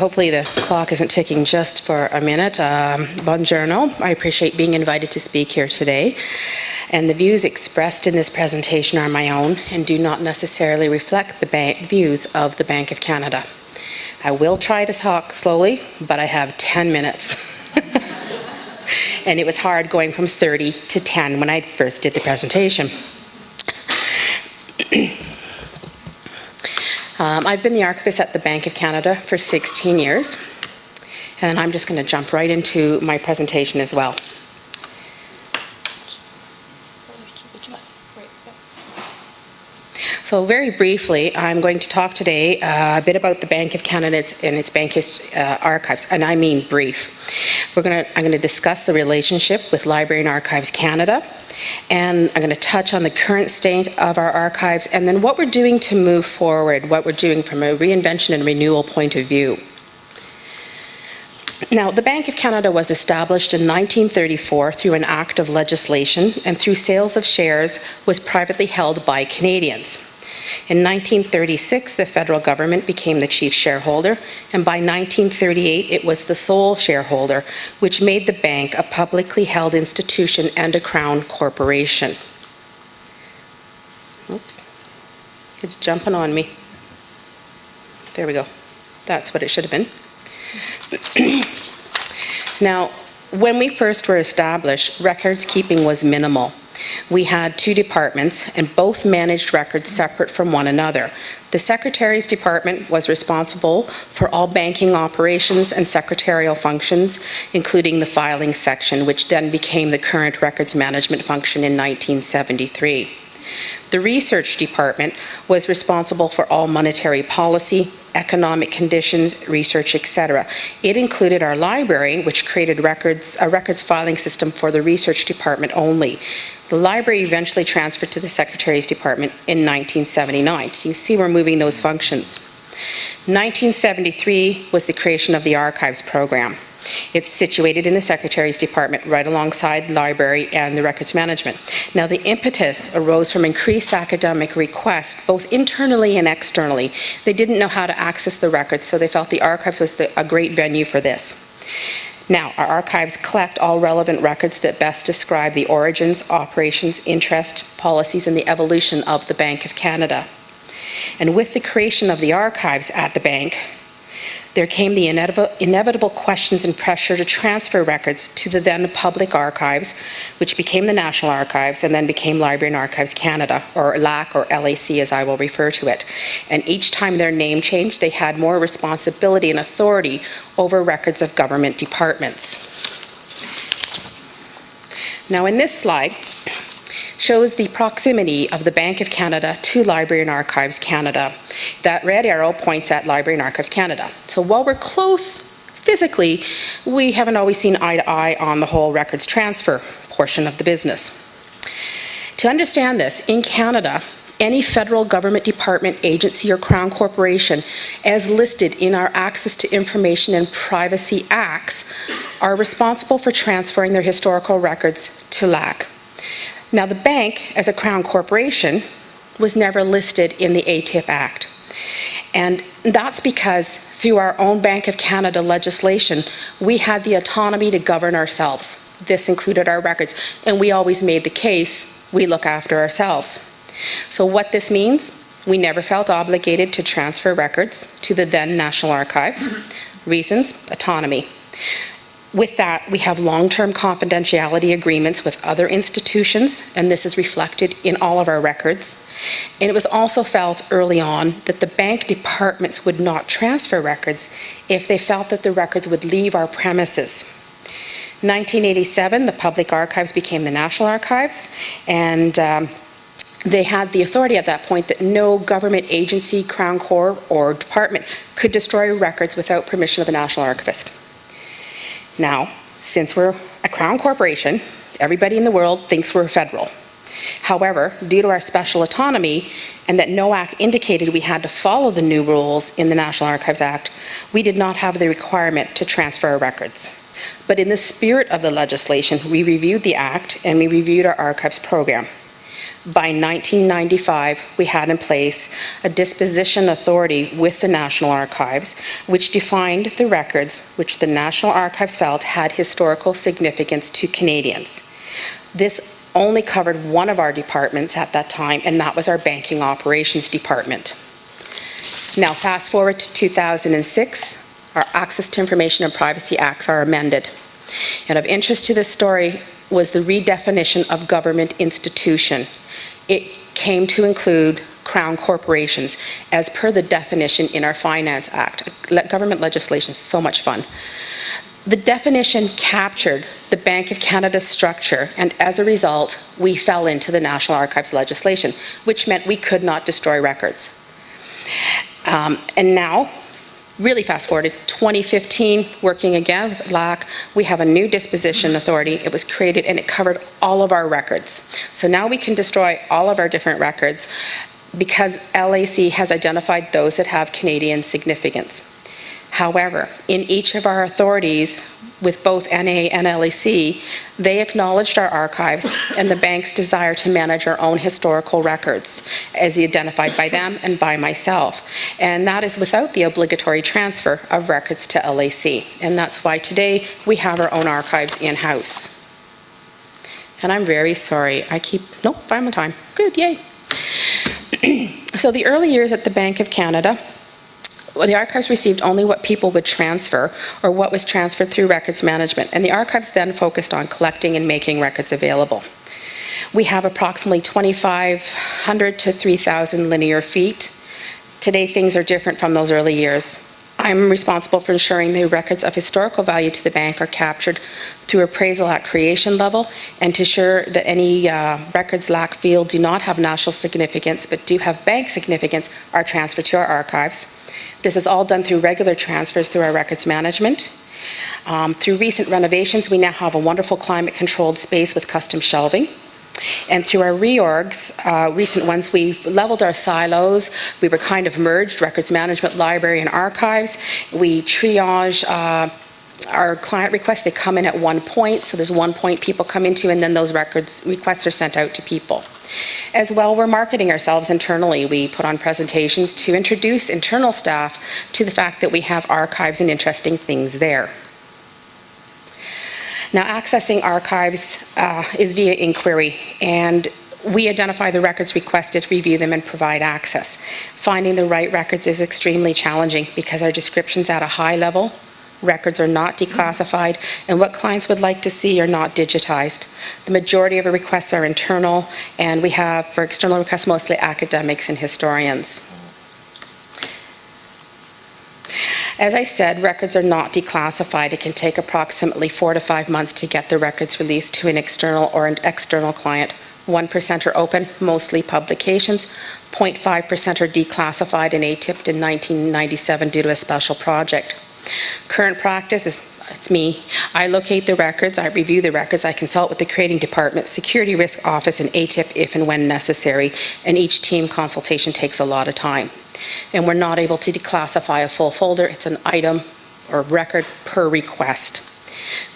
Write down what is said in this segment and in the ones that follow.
hopefully the clock isn't ticking just for a minute. Buongiorno. I appreciate being invited to speak here today. And the views expressed in this presentation are my own and do not necessarily reflect the views of the Bank of Canada. I will try to talk slowly, but I have 10 minutes. And it was hard going from 30 to 10 when I first did the presentation. I've been the archivist at the Bank of Canada for 16 years, and I'm just going to jump right into my presentation as well. So very briefly, I'm going to talk today a bit about the Bank of Canada and its bank archives, and I mean brief. I'm going to discuss the relationship with Library and Archives Canada, and I'm going to touch on the current state of our archives, and then what we're doing to move forward, what we're doing from a reinvention and renewal point of view. Now, the Bank of Canada was established in 1934 through an act of legislation, and through sales of shares was privately held by Canadians. In 1936, the federal government became the chief shareholder, and by 1938, it was the sole shareholder, which made the bank a publicly held institution and a crown corporation. Oops, it's jumping on me. There we go. That's what it should have been. Now, when we first were established, records keeping was minimal. We had two departments, and both managed records separate from one another. The Secretary's Department was responsible for all banking operations and secretarial functions, including the filing section, which then became the current records management function in 1973. The Research Department was responsible for all monetary policy, economic conditions, research, etc. It included our library, which created a records filing system for the Research Department only. The library eventually transferred to the Secretary's Department in 1979. So you can see we're moving those functions. 1973 was the creation of the Archives program. It's situated in the Secretary's Department right alongside library and the records management. Now, the impetus arose from increased academic requests, both internally and externally. They didn't know how to access the records, so they felt the archives was a great venue for this. Now, our archives collect all relevant records that best describe the origins, operations, interests, policies, and the evolution of the Bank of Canada. And with the creation of the archives at the bank, there came the inevitable questions and pressure to transfer records to the then public archives, which became the National Archives and then became Library and Archives Canada, or LAC, or LAC as I will refer to it. And each time their name changed, they had more responsibility and authority over records of government departments. Now, in this slide, shows the proximity of the Bank of Canada to Library and Archives Canada. That red arrow points at Library and Archives Canada. So while we're close physically, we haven't always seen eye to eye on the whole records transfer portion of the business. To understand this, in Canada, any federal government department, agency, or crown corporation, as listed in our Access to Information and Privacy Acts, are responsible for transferring their historical records to LAC. Now, the bank, as a crown corporation, was never listed in the ATIP Act. And that's because through our own Bank of Canada legislation, we had the autonomy to govern ourselves. This included our records, and we always made the case, we look after ourselves. So what this means, we never felt obligated to transfer records to the then National Archives. Reasons, autonomy. With that, we have long-term confidentiality agreements with other institutions, and this is reflected in all of our records. And it was also felt early on that the bank departments would not transfer records if they felt that the records would leave our premises. 1987, the public archives became the National Archives, and they had the authority at that point that no government agency, crown corps, or department could destroy records without permission of the National Archivist. Now, since we're a crown corporation, everybody in the world thinks we're federal. However, due to our special autonomy and that no act indicated we had to follow the new rules in the National Archives Act, we did not have the requirement to transfer our records. But in the spirit of the legislation, we reviewed the act and we reviewed our archives program. By 1995, we had in place a disposition authority with the National Archives, which defined the records which the National Archives felt had historical significance to Canadians. This only covered one of our departments at that time, and that was our banking operations department. Now, fast forward to 2006, our Access to Information and Privacy Acts are amended. And of interest to this story was the redefinition of government institution. It came to include Crown corporations as per the definition in our Finance Act. Government legislation is so much fun. The definition captured the Bank of Canada structure, and as a result, we fell into the National Archives legislation, which meant we could not destroy records. And now, really fast forward to 2015, working again with LAC, we have a new disposition authority. It was created and it covered all of our records. So now we can destroy all of our different records because LAC has identified those that have Canadian significance. However, in each of our authorities, with both NA and LAC, they acknowledged our archives and the bank's desire to manage our own historical records, as identified by them and by myself. And that is without the obligatory transfer of records to LAC. And that's why today we have our own archives in-house. And I'm very sorry, nope, I'm on time. Good, yay. So the early years at the Bank of Canada, the archives received only what people would transfer or what was transferred through records management, and the archives then focused on collecting and making records available. We have approximately 2,500 to 3,000 linear feet. Today things are different from those early years. I'm responsible for ensuring the records of historical value to the bank are captured through appraisal at creation level, and to ensure that any records LAC field do not have national significance but do have bank significance are transferred to our archives. This is all done through regular transfers through our records management. Through recent renovations, we now have a wonderful climate-controlled space with custom shelving. And through our reorgs, recent ones, we've leveled our silos. We were kind of merged, records management, library, and archives. We triage our client requests. They come in at one point, so there's one point people come into, and then those records requests are sent out to people. As well, we're marketing ourselves internally. We put on presentations to introduce internal staff to the fact that we have archives and interesting things there. Now, accessing archives is via inquiry, and we identify the records requested, review them, and provide access. Finding the right records is extremely challenging because our description's at a high level, records are not declassified, and what clients would like to see are not digitized. The majority of our requests are internal, and we have, for external requests, mostly academics and historians. As I said, records are not declassified. It can take approximately 4 to 5 months to get the records released to an internal or an external client. 1% are open, mostly publications. 0.5% are declassified and ATIP'd in 1997 due to a special project. Current practice is, it's me. I locate the records, I review the records, I consult with the creating department, security risk office, and ATIP if and when necessary, and each team consultation takes a lot of time. And we're not able to declassify a full folder. It's an item or record per request.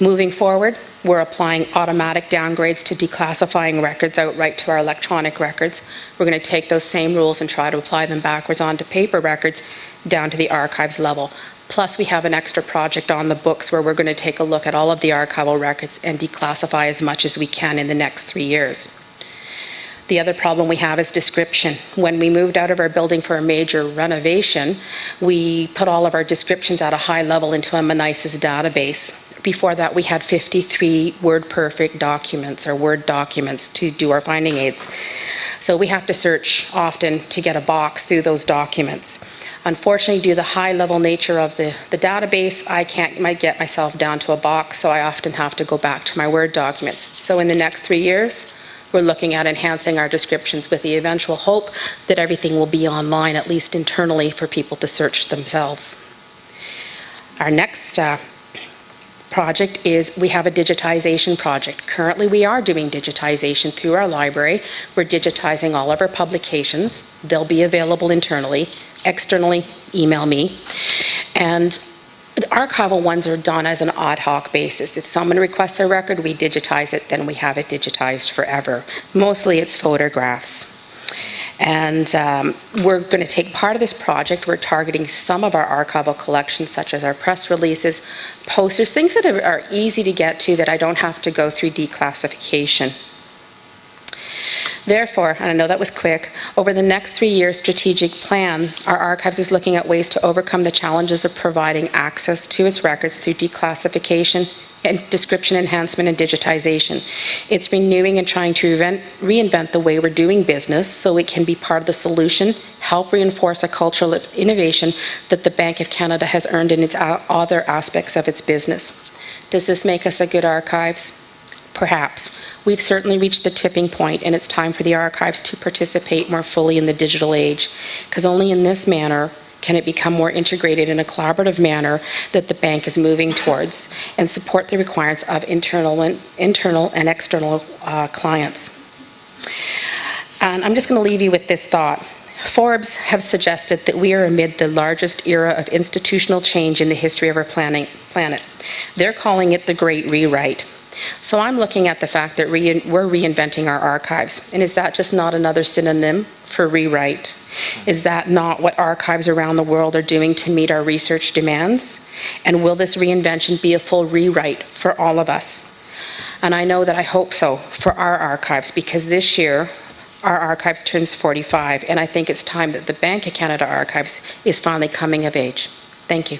Moving forward, we're applying automatic downgrades to declassifying records outright to our electronic records. We're going to take those same rules and try to apply them backwards onto paper records down to the archives level. Plus, we have an extra project on the books where we're going to take a look at all of the archival records and declassify as much as we can in the next 3 years. The other problem we have is description. When we moved out of our building for a major renovation, we put all of our descriptions at a high level into a Monesis database. Before that, we had 53 WordPerfect documents or Word documents to do our finding aids. So we have to search often to get a box through those documents. Unfortunately, due to the high-level nature of the database, I might get myself down to a box, so I often have to go back to my Word documents. So in the next 3 years, we're looking at enhancing our descriptions with the eventual hope that everything will be online, at least internally, for people to search themselves. Our next project is we have a digitization project. Currently, we are doing digitization through our library. We're digitizing all of our publications. They'll be available internally. Externally, email me. And The archival ones are done as an ad hoc basis. If someone requests a record, we digitize it, then we have it digitized forever. Mostly it's photographs. And we're going to take part of this project. We're targeting some of our archival collections, such as our press releases, posters, things that are easy to get to that I don't have to go through declassification. Therefore, and I know that was quick, over the next 3-year strategic plan, our archives is looking at ways to overcome the challenges of providing access to its records through declassification and description enhancement and digitization. It's renewing and trying to reinvent the way we're doing business so it can be part of the solution, help reinforce a culture of innovation that the Bank of Canada has earned in its other aspects of its business. Does this make us a good archives? Perhaps. We've certainly reached the tipping point, and it's time for the archives to participate more fully in the digital age, because only in this manner can it become more integrated in a collaborative manner that the bank is moving towards and support the requirements of internal and external clients. And I'm just going to leave you with this thought. Forbes have suggested that we are amid the largest era of institutional change in the history of our planet. They're calling it the Great Rewrite. So I'm looking at the fact that we're reinventing our archives. And is that just not another synonym for rewrite? Is that not what archives around the world are doing to meet our research demands? And will this reinvention be a full rewrite for all of us? And I know that I hope so for our archives, because this year our archives turns 45, and I think it's time that the Bank of Canada Archives is finally coming of age. Thank you.